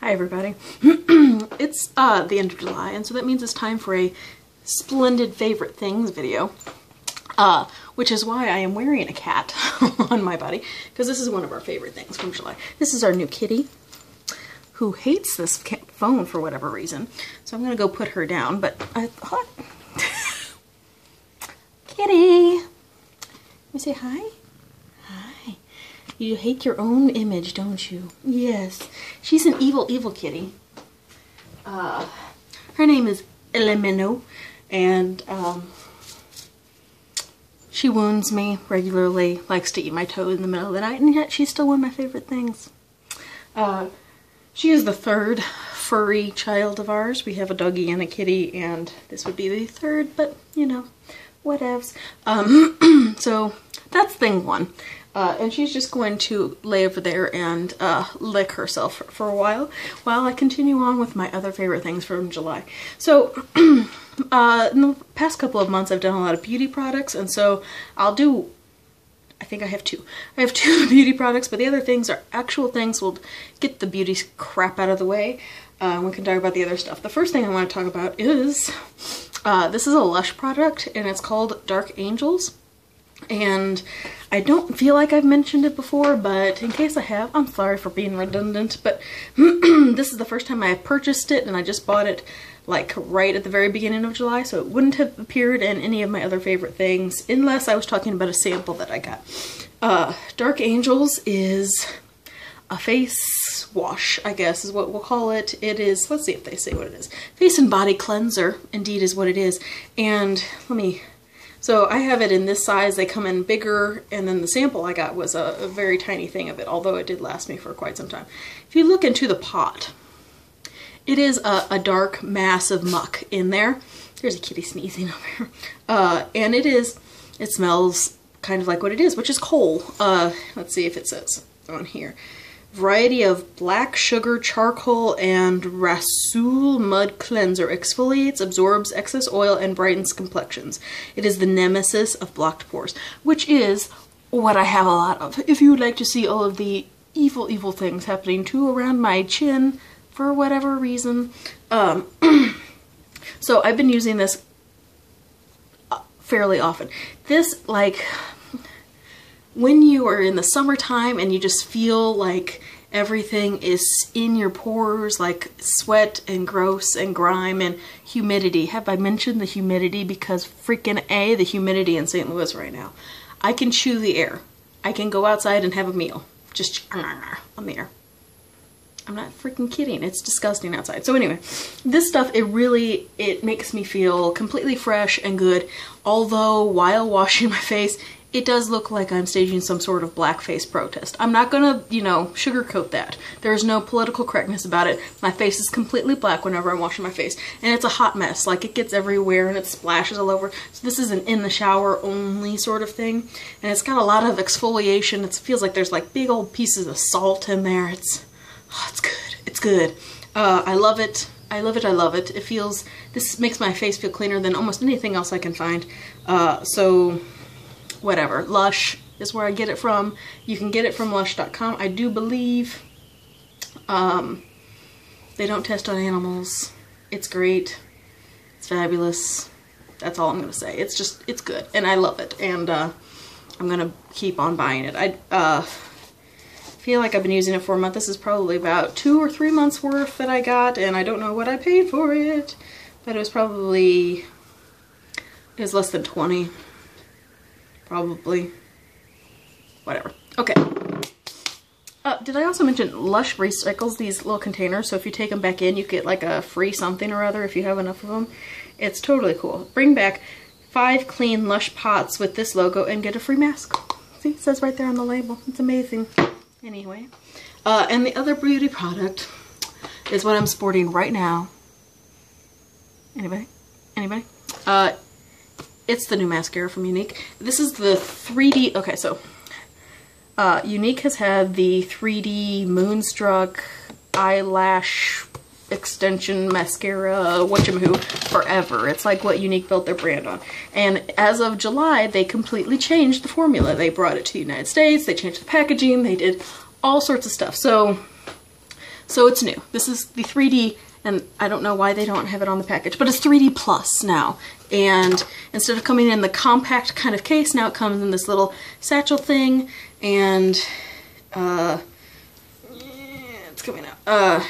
Hi everybody. It's the end of July, and so that means it's time for a Splendid Favorite Things video. Which is why I am wearing a cat on my body, because this is one of our favorite things from July. This is our new kitty, who hates this phone for whatever reason. So I'm gonna go put her down, but I thought... Kitty! Let me say hi? Hi. You hate your own image, don't you? Yes. She's an evil, evil kitty. Her name is Elemino, and she wounds me regularly, likes to eat my toe in the middle of the night, and yet she's still one of my favorite things. She is the third furry child of ours. We have a doggy and a kitty, and this would be the third, but you know, whatevs. So that's thing one. And she's just going to lay over there and lick herself for a while I continue on with my other favorite things from July. So in the past couple of months I've done a lot of beauty products, and so I'll do, I think I have two. I have two beauty products, but the other things are actual things. We'll get the beauty crap out of the way. We can talk about the other stuff. The first thing I want to talk about is, this is a Lush product, and it's called Dark Angels. And I don't feel like I've mentioned it before, but in case I have, I'm sorry for being redundant, but this is the first time I purchased it, and I just bought it like right at the very beginning of July, so it wouldn't have appeared in any of my other favorite things unless I was talking about a sample that I got. Dark Angels is a face wash, I guess is what we'll call it. It is, let's see if they say what it is. Face and body cleanser, indeed, is what it is. And so I have it in this size. They come in bigger, and then the sample I got was a very tiny thing of it, although it did last me for quite some time. If you look into the pot, it is a dark mass of muck in there. There's a kitty sneezing over here. And it smells kind of like what it is, which is coal. Let's see if it says on here. Variety of black sugar, charcoal, and Rasool mud cleanser. Exfoliates, absorbs excess oil, and brightens complexions. It is the nemesis of blocked pores, which is what I have a lot of. If you would like to see all of the evil, evil things happening to around my chin for whatever reason. So I've been using this fairly often. This, like, when you are in the summertime and you just feel like everything is in your pores, like sweat and gross and grime and humidity. Have I mentioned the humidity? Because freaking the humidity in St. Louis right now. I can chew the air. I can go outside and have a meal. Just on the air. I'm not freaking kidding. It's disgusting outside. So anyway, this stuff, it makes me feel completely fresh and good. Although while washing my face, it does look like I'm staging some sort of blackface protest. I'm not gonna, you know, sugarcoat that. There's no political correctness about it. My face is completely black whenever I'm washing my face. And it's a hot mess. Like, it gets everywhere and it splashes all over. So this is an in the shower only sort of thing. And it's got a lot of exfoliation. It feels like there's like big old pieces of salt in there. It's good. It's good. I love it. I love it. I love it. This makes my face feel cleaner than almost anything else I can find. So whatever. Lush is where I get it from. You can get it from lush.com. I do believe they don't test on animals. It's great. It's fabulous. That's all I'm going to say. It's good. And I love it. And I'm going to keep on buying it. I feel like I've been using it for a month. This is probably about 2 or 3 months worth that I got, and I don't know what I paid for it, but it was less than 20. Probably. Whatever. Okay. Did I also mention Lush recycles these little containers, so if you take them back in, you get like a free something or other if you have enough of them. It's totally cool. Bring back 5 clean Lush pots with this logo and get a free mask. See, it says right there on the label. It's amazing. Anyway. And the other beauty product is what I'm sporting right now. Anybody? Anybody? It's the new mascara from Unique. This is the 3D, okay, so Unique has had the 3D Moonstruck eyelash extension mascara whatchamahoo forever. It's like what Unique built their brand on. And as of July, they completely changed the formula. They brought it to the United States, they changed the packaging, they did all sorts of stuff. So So it's new. This is the 3D, and I don't know why they don't have it on the package, but it's 3D Plus now. And instead of coming in the compact kind of case, now it comes in this little satchel thing, and it's coming out.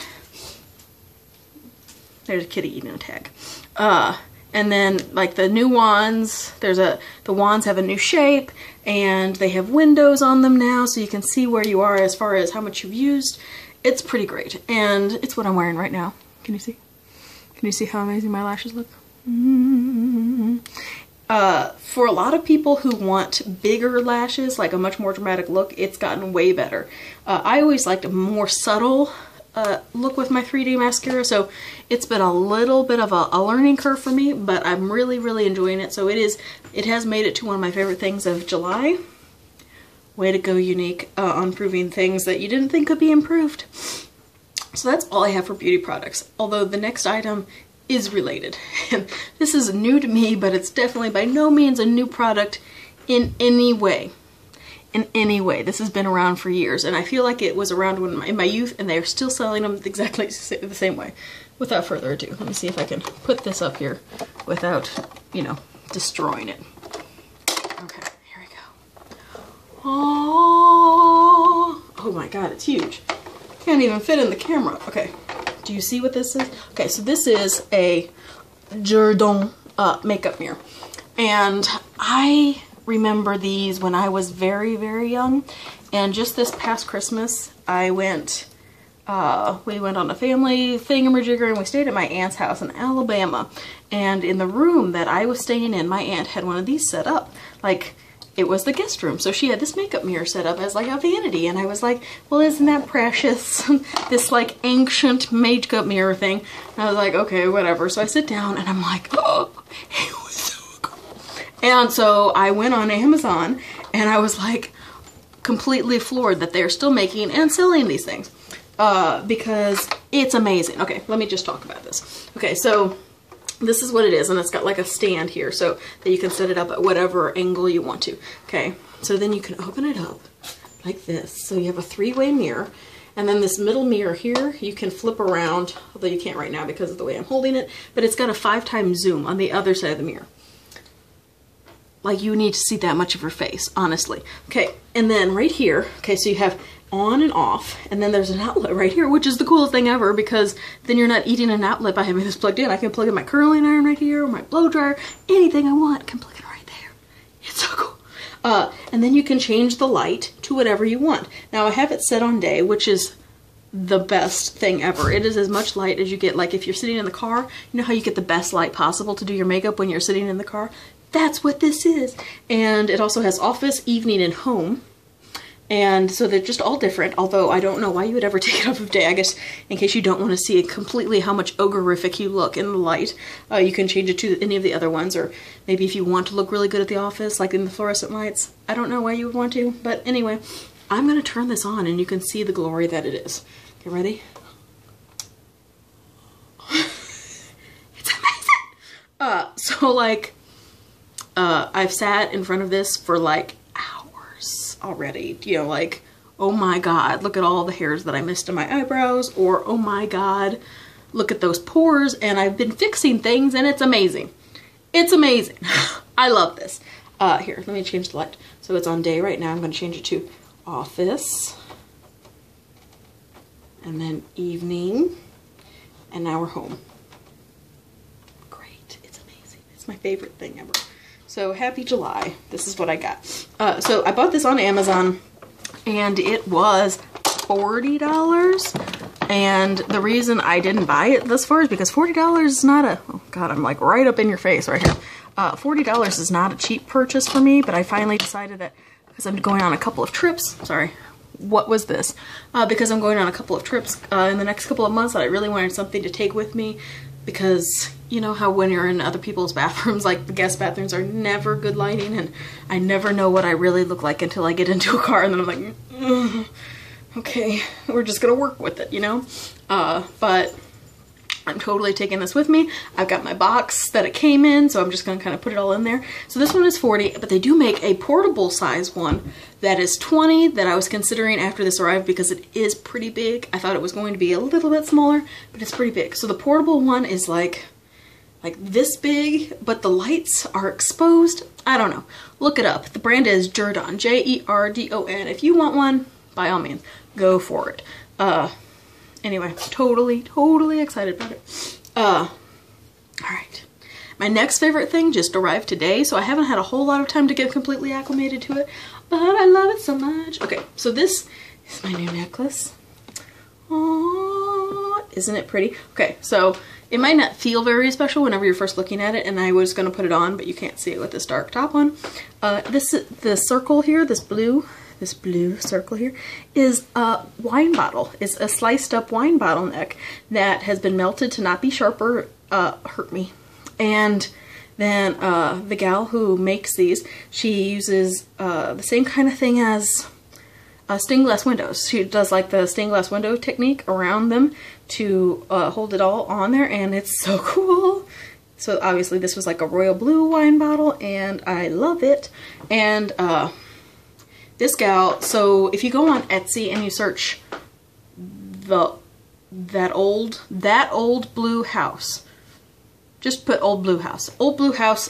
There's a kitty eating a tag. And then like the new wands, the wands have a new shape, and they have windows on them now, so you can see where you are as far as how much you've used. It's pretty great, and it's what I'm wearing right now. Can you see? Can you see how amazing my lashes look? For a lot of people who want bigger lashes, like a much more dramatic look, it's gotten way better. I always liked a more subtle look with my 3D mascara, so it's been a little bit of a learning curve for me, but I'm really, really enjoying it. So it has made it to one of my favorite things of July. Way to go, Unique, on proving things that you didn't think could be improved. So that's all I have for beauty products, although the next item is related. And this is new to me, but it's definitely by no means a new product in any way. In any way. This has been around for years, and I feel like it was around in my youth, and they're still selling them exactly the same way. Without further ado, let me see if I can put this up here without, you know, destroying it. Okay, here we go. Oh my god, it's huge. Can't even fit in the camera. Okay, do you see what this is? Okay, so this is a Jordan makeup mirror, and I remember these when I was very, very young, and just this past Christmas we went on a family thingamajigger, and we stayed at my aunt's house in Alabama, and in the room that I was staying in, my aunt had one of these set up. Like, it was the guest room, so she had this makeup mirror set up as like a vanity, and I was like, well, isn't that precious? This like ancient makeup mirror thing. And I was like, okay, whatever. So I sit down and I'm like, oh, it was so cool. And so I went on Amazon, and I was like completely floored that they're still making and selling these things, because it's amazing. Okay, let me just talk about this. Okay, so this is what it is, and it's got like a stand here so that you can set it up at whatever angle you want to. Okay, so then you can open it up like this. So you have a three-way mirror, and then this middle mirror here, you can flip around, although you can't right now because of the way I'm holding it, but it's got a 5x zoom on the other side of the mirror. Like, you need to see that much of her face, honestly. Okay, and then right here, okay, so you have on and off, and then there's an outlet right here, which is the coolest thing ever, because then you're not eating an outlet by having this plugged in. I can plug in my curling iron right here, or my blow dryer, anything I want, I can plug it right there. It's so cool. And then you can change the light to whatever you want. Now, I have it set on day, which is the best thing ever. It is as much light as you get, like if you're sitting in the car, you know how you get the best light possible to do your makeup when you're sitting in the car? That's what this is. And it also has office, evening, and home. And so they're just all different, although I don't know why you would ever take it off of day. I guess in case you don't want to see completely how much ogreific you look in the light, you can change it to any of the other ones, or maybe if you want to look really good at the office, like in the fluorescent lights. I don't know why you would want to, but anyway, I'm going to turn this on and you can see the glory that it is. Okay, ready? It's amazing! So like, I've sat in front of this for like hours already, you know, like, oh my god, look at all the hairs that I missed in my eyebrows, or oh my god, look at those pores, and I've been fixing things, and it's amazing. It's amazing. I love this. Here, let me change the light. So it's on day right now. I'm going to change it to office, and then evening, and now we're home. Great. It's amazing. It's my favorite thing ever. So happy July. This is what I got. So I bought this on Amazon, and it was $40. And the reason I didn't buy it this far is because $40 is not a, oh god, I'm like right up in your face right here. $40 is not a cheap purchase for me, but I finally decided that because I'm going on a couple of trips, sorry, what was this? Because I'm going on a couple of trips in the next couple of months, that I really wanted something to take with me, because you know how when you're in other people's bathrooms, like the guest bathrooms are never good lighting, and I never know what I really look like until I get into a car, and then I'm like, okay, we're just gonna work with it, you know? But I'm totally taking this with me. I've got my box that it came in, so I'm just gonna kind of put it all in there. So this one is 40, but they do make a portable size one that is 20 that I was considering after this arrived because it is pretty big. I thought it was going to be a little bit smaller, but it's pretty big. So the portable one is like this big, but the lights are exposed. I don't know. Look it up. The brand is Jerdon, J-E-R-D-O-N. If you want one, by all means, go for it. Anyway, totally excited about it. All right. My next favorite thing just arrived today, so I haven't had a whole lot of time to get completely acclimated to it, but I love it so much. Okay, so this is my new necklace. Aww, isn't it pretty? Okay, so it might not feel very special whenever you're first looking at it, and I was gonna put it on, but you can't see it with this dark top on. The circle here, this blue circle here, is a wine bottle. It's a sliced up wine bottle neck that has been melted to not be sharp or hurt me. And then the gal who makes these, she uses the same kind of thing as stained glass windows. She does like the stained glass window technique around them to hold it all on there, and it's so cool. So obviously this was like a royal blue wine bottle, and I love it. And this gal, so if you go on Etsy and you search that old blue house, just put old blue house,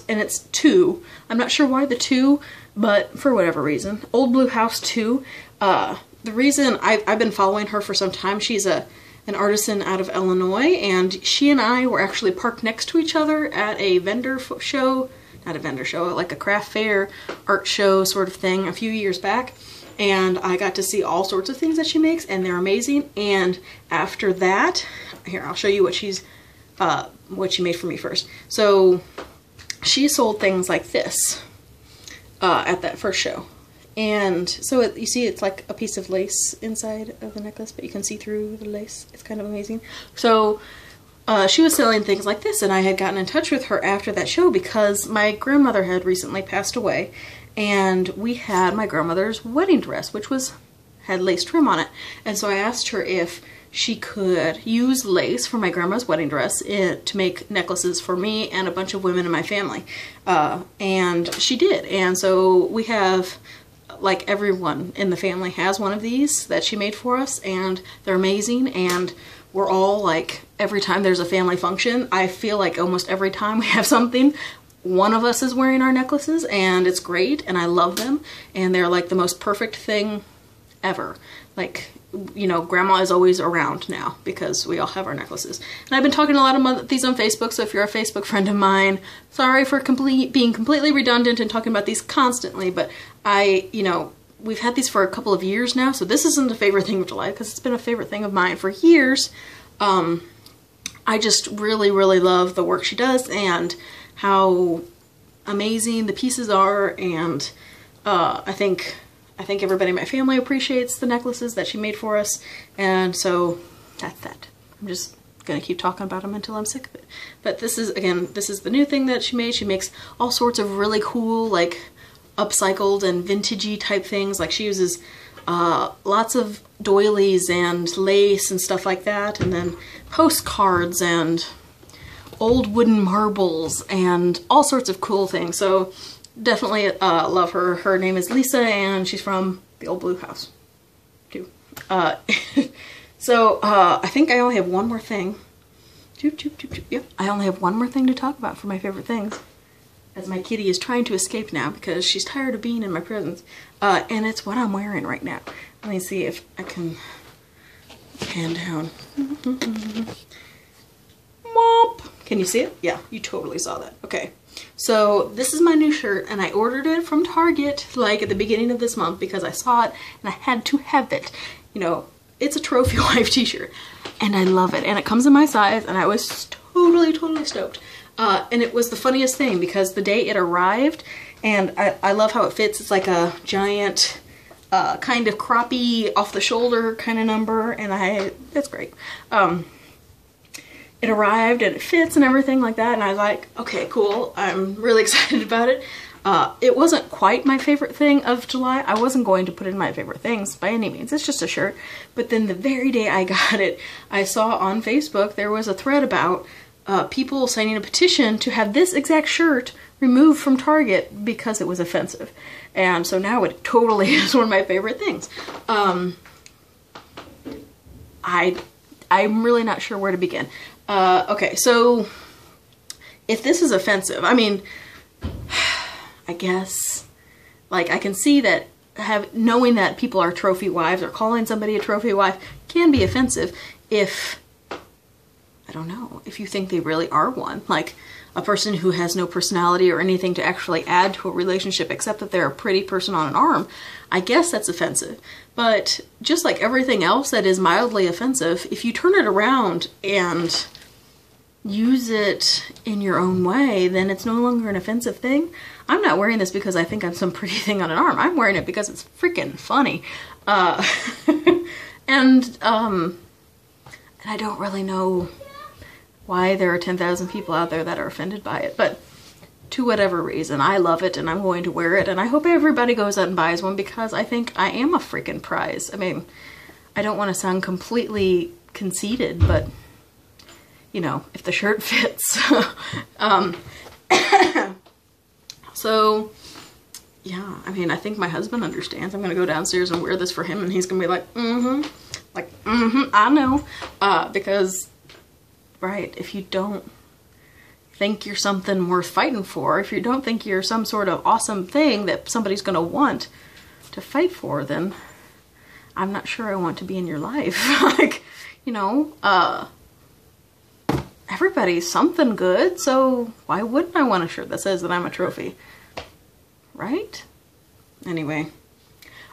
and it's 2. I'm not sure why the 2, but for whatever reason, old blue house 2. The reason I've been following her for some time, she's an artisan out of Illinois, and she and I were actually parked next to each other at a vendor show. Not a vendor show, like a craft fair, art show sort of thing a few years back. And I got to see all sorts of things that she makes, and they're amazing. And after that, here, I'll show you what she made for me first. So she sold things like this at that first show. And so you see it's like a piece of lace inside of the necklace, but you can see through the lace. It's kind of amazing. So she was selling things like this, and I had gotten in touch with her after that show because my grandmother had recently passed away, and we had my grandmother's wedding dress, which had lace trim on it. And so I asked her if she could use lace for my grandma's wedding dress to make necklaces for me and a bunch of women in my family. And she did. And so we have, like, everyone in the family has one of these that she made for us, and they're amazing. And we're all like, every time there's a family function, I feel like almost every time we have something, one of us is wearing our necklaces, and it's great, and I love them, and they're like the most perfect thing ever. Like, you know, grandma is always around now because we all have our necklaces. And I've been talking a lot about these on Facebook, so if you're a Facebook friend of mine, sorry for being completely redundant and talking about these constantly, but we've had these for a couple of years now, so this isn't a favorite thing of July because it's been a favorite thing of mine for years. I just really love the work she does and how amazing the pieces are, and I think everybody in my family appreciates the necklaces that she made for us, and so that's that. I'm just gonna keep talking about them until I'm sick of it. But this is the new thing that she made. She makes all sorts of really cool, like, upcycled and vintagey type things. Like, she uses lots of doilies and lace and stuff like that, and then postcards and old wooden marbles and all sorts of cool things. So definitely love her. Her name is Lisa, and she's from the old blue house too. So I think I only have one more thing. Yep, I only have one more thing to talk about for my favorite things, as my kitty is trying to escape now because she's tired of being in my presence. And it's what I'm wearing right now. Let me see if I can pan down. Mop. Can you see it? Yeah, you totally saw that. Okay. So this is my new shirt, and I ordered it from Target like at the beginning of this month because I saw it and I had to have it. You know, it's a trophy wife t-shirt, and I love it. And it comes in my size, and I was totally stoked. And it was the funniest thing because the day it arrived, and I love how it fits. It's like a giant kind of croppy off the shoulder kind of number, and it's great. It arrived and it fits and everything like that, and I was like, okay, cool, I'm really excited about it. It wasn't quite my favorite thing of July. I wasn't going to put it in my favorite things by any means. It's just a shirt. But then the very day I got it, I saw on Facebook there was a thread about people signing a petition to have this exact shirt removed from Target because it was offensive. And so now it totally is one of my favorite things. I'm really not sure where to begin. Okay, so if this is offensive, I mean, I guess, like, I can see that knowing that people are trophy wives or calling somebody a trophy wife can be offensive if, I don't know, if you think they really are one. Like, a person who has no personality or anything to actually add to a relationship except that they're a pretty person on an arm, I guess that's offensive. But just like everything else that is mildly offensive, if you turn it around and use it in your own way, then it's no longer an offensive thing. I'm not wearing this because I think I'm some pretty thing on an arm. I'm wearing it because it's freaking funny. And I don't really know why there are 10,000 people out there that are offended by it, but to whatever reason, I love it and I'm going to wear it, and I hope everybody goes out and buys one because I think I am a freaking prize. I mean, I don't want to sound completely conceited, but you know, if the shirt fits. So yeah, I mean, I think my husband understands. I'm gonna go downstairs and wear this for him and he's gonna be like, I know, because right, if you don't think you're something worth fighting for, if you don't think you're some sort of awesome thing that somebody's gonna want to fight for, then I'm not sure I want to be in your life. Like, you know, everybody's something good, so why wouldn't I want a shirt that says that I'm a trophy? Right? Anyway.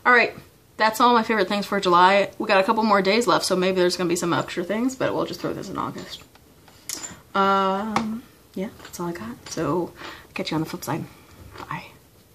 Alright, that's all my favorite things for July. We got a couple more days left, so maybe there's gonna be some extra things, but we'll just throw this in August. Yeah, that's all I got. So, catch you on the flip side. Bye.